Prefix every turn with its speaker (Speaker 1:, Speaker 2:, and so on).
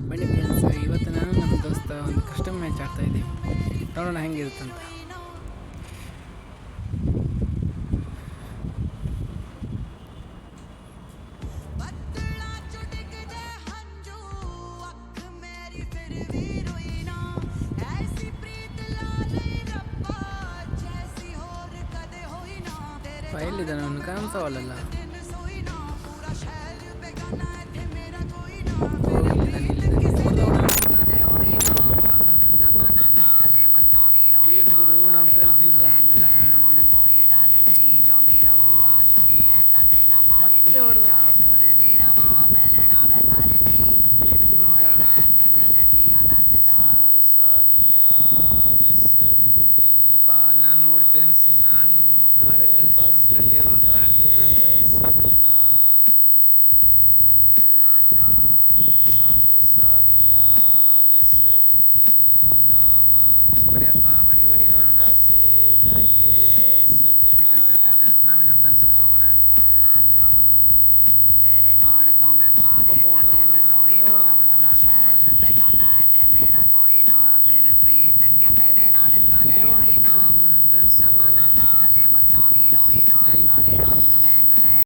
Speaker 1: ಬನ್ನಿ ಫ್ರೆಂಡ್ಸ್, ಇವತ್ತು ನಾನು ನಮ್ಮ ದೋಸ್ತ ಒಂದು ಕಸ್ಟಮ್ ಮ್ಯಾಚ್ ಆಡ್ತಾ ಇದ್ದೀವಿ. ನೋಡೋಣ ಹೆಂಗಿರುತ್ತಂತ. ಎಲ್ಲಿದ್ದಾನೆ ಅವನು? ಕಾಣಿಸವಲ್ಲ. ಮತ್ತೆ ಹೊಡೆದ. ನಾನು ನೋಡಿ ಫ್ರೆಂಡ್ಸ್, ನಾನು ಆಡ ಕಳಿಸಿ ಹೊಡಿಯಪ್ಪ, ಹೊಡಿ ಹೊಡಿ ನೋಡೋಣ. ನಾವೇ ನಮ್ಮ ಫ್ರೆಂಡ್ಸ್ ಹತ್ರ ಹೋಗೋಣ. ಫ್ರೆಂಡ್ಸ್